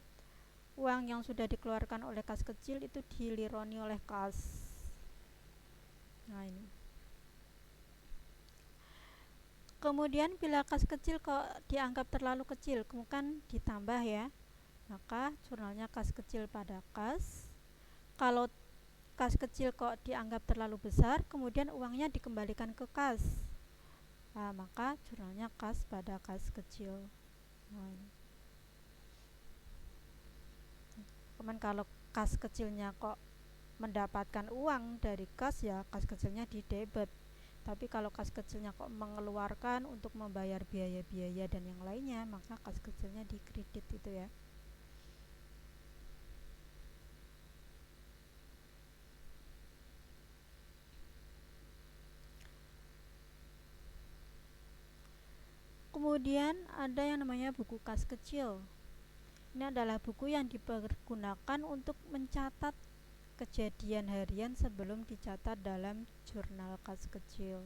uang yang sudah dikeluarkan oleh kas kecil itu dilironi oleh kas. Nah, ini. Kemudian bila kas kecil kok dianggap terlalu kecil, kemudian ditambah ya. Maka jurnalnya kas kecil pada kas. Kalau kas kecil kok dianggap terlalu besar, kemudian uangnya dikembalikan ke kas. Maka jurnalnya kas pada kas kecil. Kemudian kalau kas kecilnya kok mendapatkan uang dari kas ya kas kecilnya di debit. Tapi kalau kas kecilnya kok mengeluarkan untuk membayar biaya-biaya dan yang lainnya, maka kas kecilnya di kredit itu ya. Kemudian ada yang namanya buku kas kecil. Ini adalah buku yang dipergunakan untuk mencatat kejadian harian sebelum dicatat dalam jurnal kas kecil.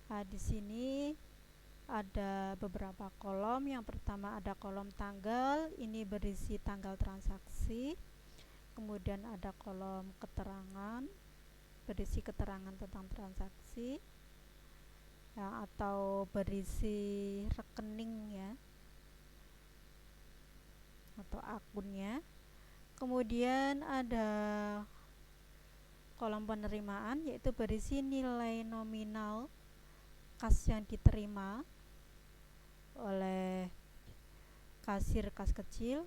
Di sini ada beberapa kolom. Yang pertama ada kolom tanggal, ini berisi tanggal transaksi. Kemudian ada kolom keterangan, berisi keterangan tentang transaksi. Atau berisi rekening ya atau akunnya. Kemudian ada kolom penerimaan, yaitu berisi nilai nominal kas yang diterima oleh kasir kas kecil.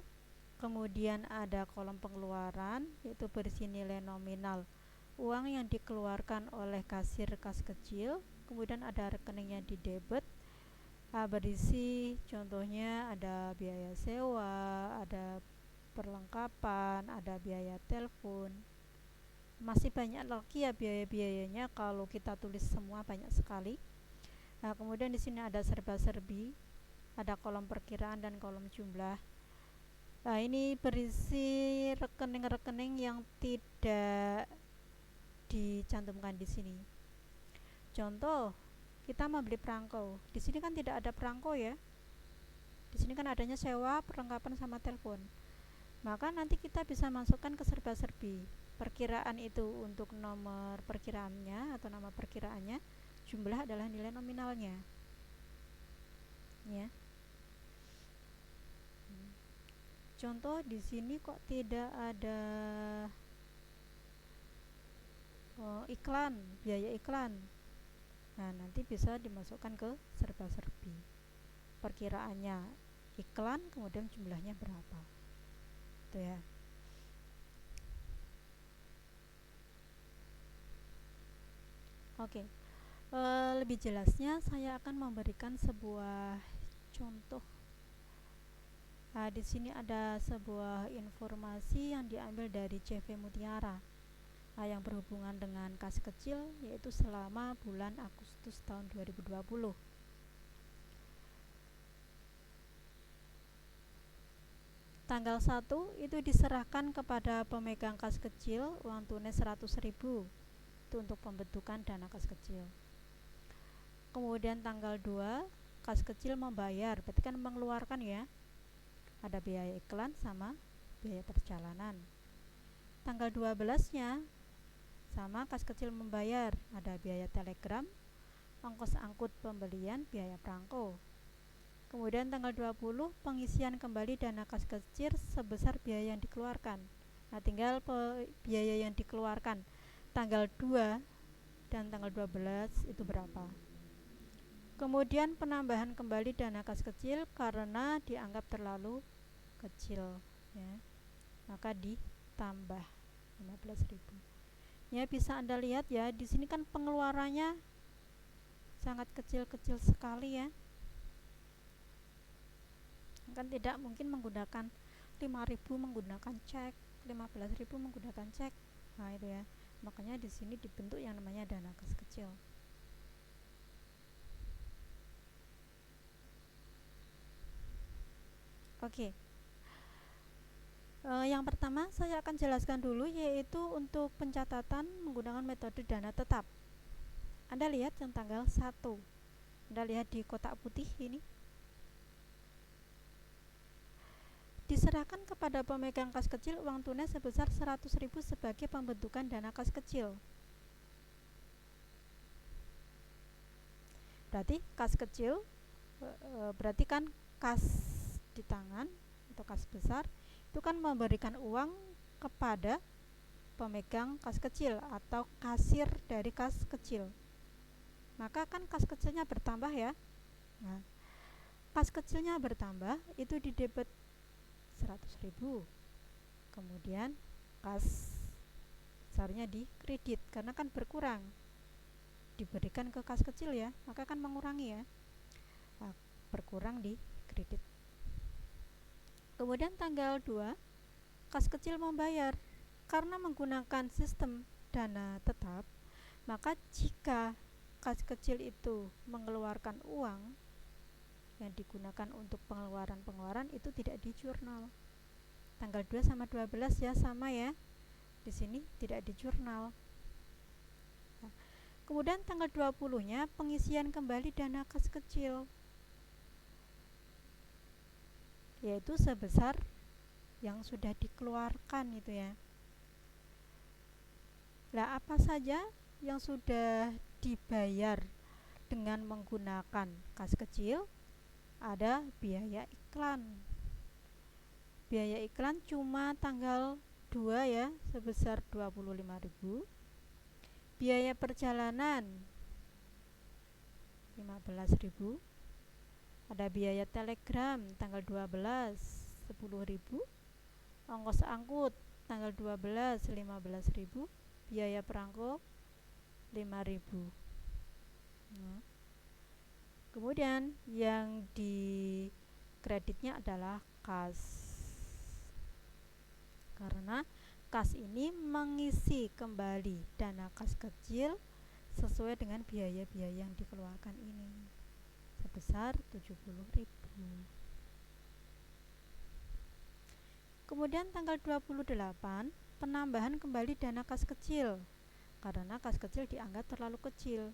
Kemudian ada kolom pengeluaran, yaitu berisi nilai nominal uang yang dikeluarkan oleh kasir kas kecil. Kemudian ada rekeningnya di debit, berisi contohnya ada biaya sewa, ada perlengkapan, ada biaya telepon. Masih banyak lagi ya biaya-biayanya, kalau kita tulis semua banyak sekali. Kemudian di sini ada serba-serbi, ada kolom perkiraan dan kolom jumlah. Ini berisi rekening-rekening yang tidak dicantumkan di sini. Contoh, kita membeli perangko. Di sini kan tidak ada perangko ya. Di sini kan adanya sewa, perlengkapan sama telepon. Maka nanti kita bisa masukkan ke serba-serbi. perkiraan itu untuk nomor perkiraannya atau nama perkiraannya, jumlah adalah nilai nominalnya ya. Contoh di sini kok tidak ada iklan, biaya iklan. Nah, nanti bisa dimasukkan ke serba-serbi. Perkiraannya iklan, kemudian jumlahnya berapa. Itu ya. Oke. Lebih jelasnya saya akan memberikan sebuah contoh. Nah, di sini ada sebuah informasi yang diambil dari CV Mutiara. Yang berhubungan dengan kas kecil, yaitu selama bulan Agustus tahun 2020. Tanggal 1 itu diserahkan kepada pemegang kas kecil uang tunai 100.000 itu untuk pembentukan dana kas kecil. Kemudian tanggal 2 kas kecil membayar, berarti kan mengeluarkan ya, ada biaya iklan sama biaya perjalanan. Tanggal 12 nya sama, kas kecil membayar, ada biaya telegram, ongkos angkut pembelian, biaya perangko. Kemudian tanggal 20 pengisian kembali dana kas kecil sebesar biaya yang dikeluarkan. Nah, tinggal biaya yang dikeluarkan tanggal 2 dan tanggal 12 itu berapa. Kemudian penambahan kembali dana kas kecil karena dianggap terlalu kecil ya, maka ditambah 15.000. Ya, bisa Anda lihat ya, di sini kan pengeluarannya sangat kecil-kecil sekali ya. Kan tidak mungkin menggunakan 5.000 menggunakan cek, 15.000 menggunakan cek. Nah, itu ya. Makanya di sini dibentuk yang namanya dana kas kecil. Oke. Yang pertama saya akan jelaskan dulu, yaitu untuk pencatatan menggunakan metode dana tetap. Anda lihat yang tanggal 1. Anda lihat di kotak putih ini. Diserahkan kepada pemegang kas kecil uang tunai sebesar 100.000 sebagai pembentukan dana kas kecil. Berarti kas kecil berarti kan kas di tangan atau kas besar itu kan memberikan uang kepada pemegang kas kecil atau kasir dari kas kecil. Maka kan kas kecilnya bertambah ya. Nah, kas kecilnya bertambah itu di debit 100.000. Kemudian kas besarnya di kredit karena kan berkurang. Diberikan ke kas kecil ya, maka kan mengurangi ya. Nah, berkurang di kredit. Kemudian tanggal 2 kas kecil membayar. Karena menggunakan sistem dana tetap, maka jika kas kecil itu mengeluarkan uang yang digunakan untuk pengeluaran itu tidak di jurnal. Tanggal 2 sama 12 ya sama ya. Di sini tidak di jurnal. Nah, kemudian tanggal 20-nya pengisian kembali dana kas kecil, yaitu sebesar yang sudah dikeluarkan itu ya. Nah, apa saja yang sudah dibayar dengan menggunakan kas kecil? Ada biaya iklan. Biaya iklan cuma tanggal 2 ya, sebesar 25.000. Biaya perjalanan 15.000. Ada biaya telegram tanggal 12 10.000. Ongkos angkut tanggal 12 15.000. Biaya perangko 5.000. Nah, kemudian yang di kreditnya adalah kas, karena kas ini mengisi kembali dana kas kecil sesuai dengan biaya-biaya yang dikeluarkan ini sebesar 70.000. Kemudian tanggal 28 penambahan kembali dana kas kecil karena kas kecil dianggap terlalu kecil.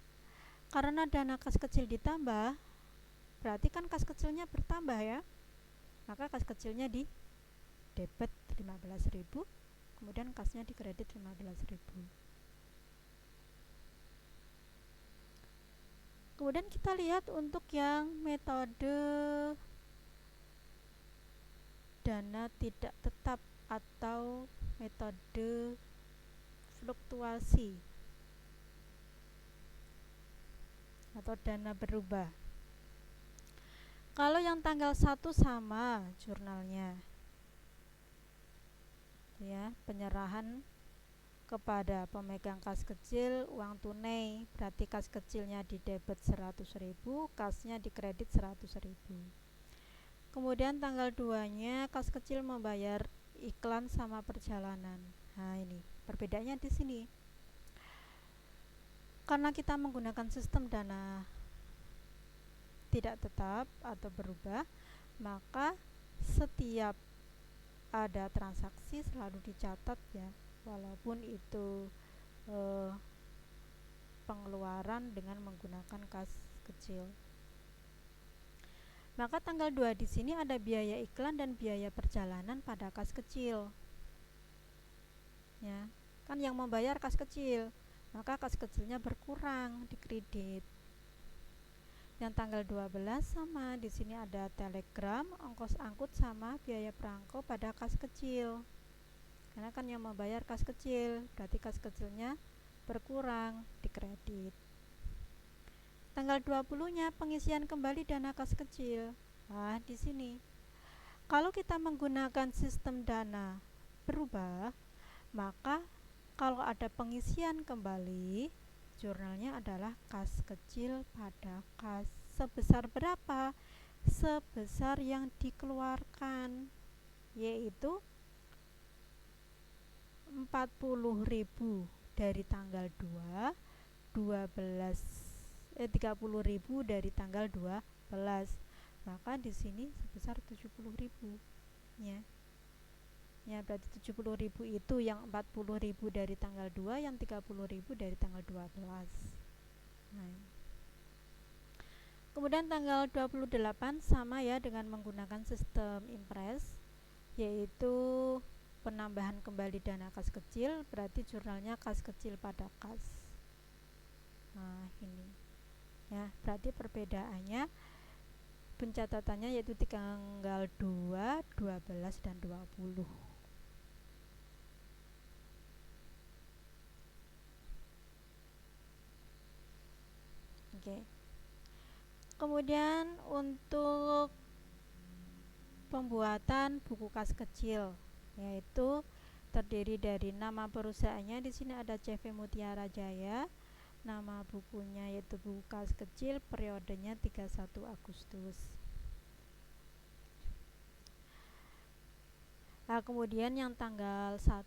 Karena dana kas kecil ditambah, berarti kan kas kecilnya bertambah ya. Maka kas kecilnya di debit 15.000, kemudian kasnya dikredit 15.000. Kemudian kita lihat untuk yang metode dana tidak tetap atau metode fluktuasi atau dana berubah. Kalau yang tanggal 1 sama jurnalnya, ya, penyerahan kepada pemegang kas kecil uang tunai, berarti kas kecilnya di debit 100.000, kasnya dikredit 100.000. Kemudian tanggal 2-nya kas kecil membayar iklan sama perjalanan. Nah, ini perbedaannya di sini. Karena kita menggunakan sistem dana tidak tetap atau berubah, maka setiap ada transaksi selalu dicatat ya, walaupun itu pengeluaran dengan menggunakan kas kecil. Maka tanggal 2 di sini ada biaya iklan dan biaya perjalanan pada kas kecil. Ya, kan yang membayar kas kecil, maka kas kecilnya berkurang di kredit. Yang tanggal 12 sama, di sini ada telegram, ongkos angkut sama biaya perangko pada kas kecil. Karena kan yang membayar kas kecil, berarti kas kecilnya berkurang di kredit. Tanggal 20-nya pengisian kembali dana kas kecil. Nah, di sini kalau kita menggunakan sistem dana berubah, maka kalau ada pengisian kembali, jurnalnya adalah kas kecil pada kas. Sebesar berapa? Sebesar yang dikeluarkan, yaitu 40.000 dari tanggal 2, 30.000 dari tanggal 12. Maka di sini sebesar 70.000 ya. Ya, berarti 70.000 itu yang 40.000 dari tanggal 2, yang 30.000 dari tanggal 12. Nah, kemudian tanggal 28 sama ya dengan menggunakan sistem impres, yaitu penambahan kembali dana kas kecil, berarti jurnalnya kas kecil pada kas. Nah, ini ya, berarti perbedaannya pencatatannya yaitu tanggal 2, 12 dan 20. Oke. Kemudian untuk pembuatan buku kas kecil, yaitu terdiri dari nama perusahaannya, di sini ada CV Mutiara Jaya, nama bukunya yaitu buku kas kecil, periodenya 31 Agustus. Nah, kemudian yang tanggal 1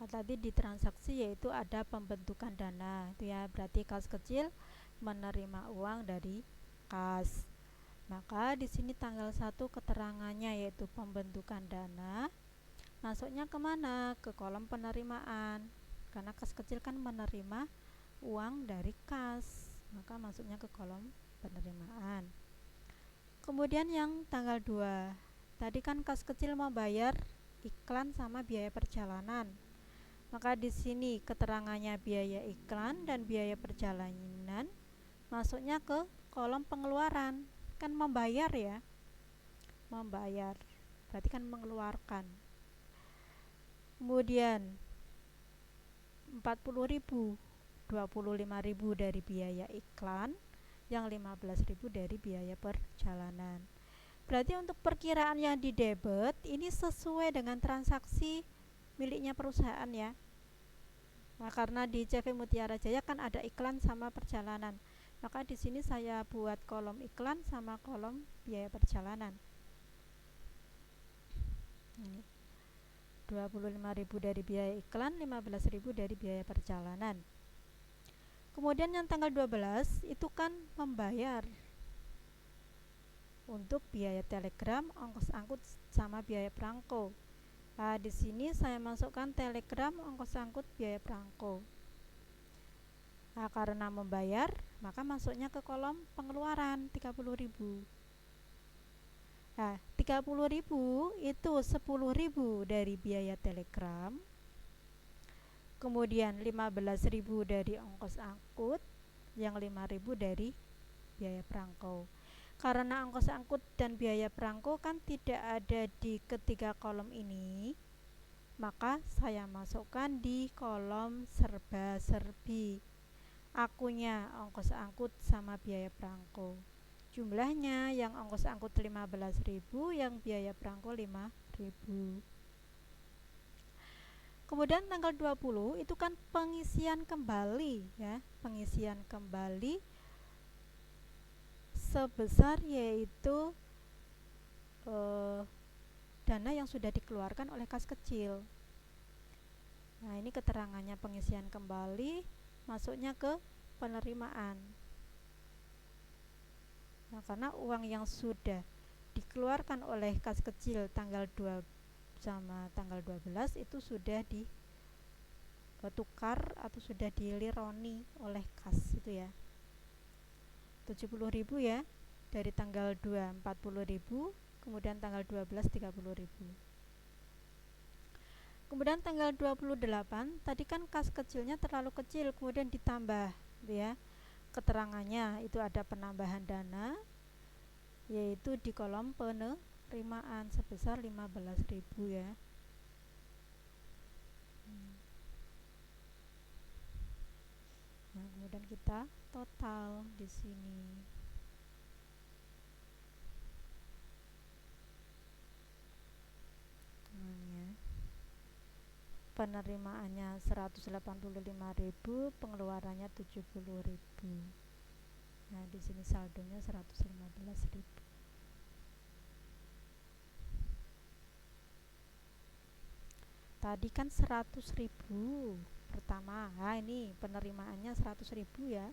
tadi di transaksi yaitu ada pembentukan dana, itu ya, berarti kas kecil menerima uang dari kas. Maka di sini tanggal 1 keterangannya yaitu pembentukan dana. Masuknya kemana? Ke kolom penerimaan. Karena kas kecil kan menerima uang dari kas, maka masuknya ke kolom penerimaan. Kemudian yang tanggal 2, tadi kan kas kecil mau bayar iklan sama biaya perjalanan. Maka di sini keterangannya biaya iklan dan biaya perjalanan masuknya ke kolom pengeluaran. Kan membayar ya, membayar berarti kan mengeluarkan. Kemudian 40.000, 25.000 dari biaya iklan, yang 15.000 dari biaya perjalanan. Berarti untuk perkiraan yang di debit ini sesuai dengan transaksi miliknya perusahaan ya. Nah, karena di CV Mutiara Jaya kan ada iklan sama perjalanan, maka di sini saya buat kolom iklan sama kolom biaya perjalanan. Ini 25.000 dari biaya iklan, 15.000 dari biaya perjalanan. Kemudian yang tanggal 12 itu kan membayar untuk biaya telegram, ongkos angkut sama biaya perangko. Nah, di sini saya masukkan telegram, ongkos angkut, biaya perangko. Nah, karena membayar, maka masuknya ke kolom pengeluaran 30.000. Nah, 30.000 itu 10.000 dari biaya telegram, kemudian 15.000 dari ongkos angkut, yang 5.000 dari biaya perangko. Karena ongkos angkut dan biaya perangko kan tidak ada di ketiga kolom ini, maka saya masukkan di kolom serba-serbi. Akunya ongkos angkut sama biaya perangko. Jumlahnya yang ongkos angkut 15.000, yang biaya perangko 5.000. Kemudian tanggal 20 itu kan pengisian kembali ya, pengisian kembali sebesar yaitu dana yang sudah dikeluarkan oleh kas kecil. Nah, ini keterangannya pengisian kembali masuknya ke penerimaan. Nah, karena uang yang sudah dikeluarkan oleh kas kecil tanggal 2 sama tanggal 12 itu sudah ditukar atau sudah dilironi oleh kas itu ya. 70.000 ya, dari tanggal 2 40.000, kemudian tanggal 12 30.000. Kemudian tanggal 28 tadi kan kas kecilnya terlalu kecil, kemudian ditambah gitu ya. Keterangannya itu ada penambahan dana yaitu di kolom penerimaan sebesar 15.000 ya. Nah, kemudian kita total di sini. Penerimaannya 185.000, pengeluarannya 70.000. Nah, di sini saldonya 115.000. Tadi kan 100.000 pertama. Nah, ini penerimaannya 100.000 ya.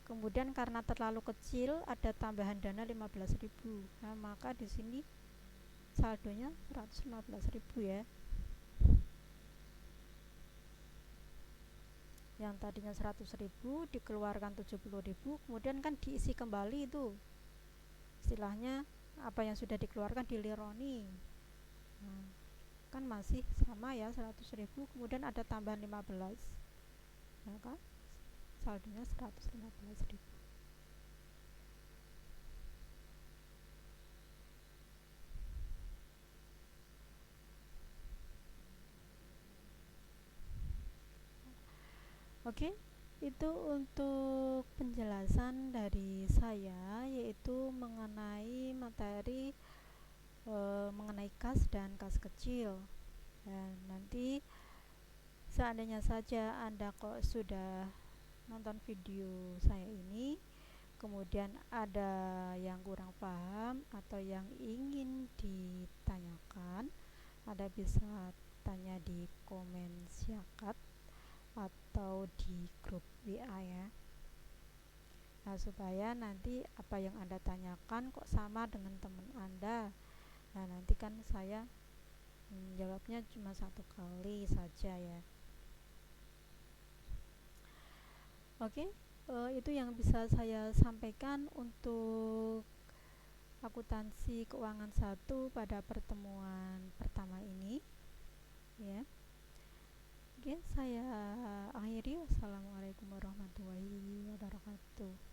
Kemudian karena terlalu kecil ada tambahan dana 15.000. Nah, maka di sini saldonya 115.000 ya. Yang tadinya 100.000 dikeluarkan 70.000, kemudian kan diisi kembali itu. Istilahnya apa yang sudah dikeluarkan dilironi. Nah, kan masih sama ya 100.000, kemudian ada tambahan 15. Maka saldonya 115.000. Oke, itu untuk penjelasan dari saya yaitu mengenai materi mengenai kas dan kas kecil. Dan nanti seandainya saja Anda kok sudah nonton video saya ini, kemudian ada yang kurang paham atau yang ingin ditanyakan, Anda bisa tanya di komen syakat atau di grup WA ya. Nah, supaya nanti apa yang Anda tanyakan kok sama dengan teman Anda. Nah, nanti kan saya jawabnya cuma satu kali saja ya. Oke, itu yang bisa saya sampaikan untuk akuntansi keuangan 1 pada pertemuan pertama ini ya. Oke, saya akhiri. Wassalamualaikum warahmatullahi wabarakatuh.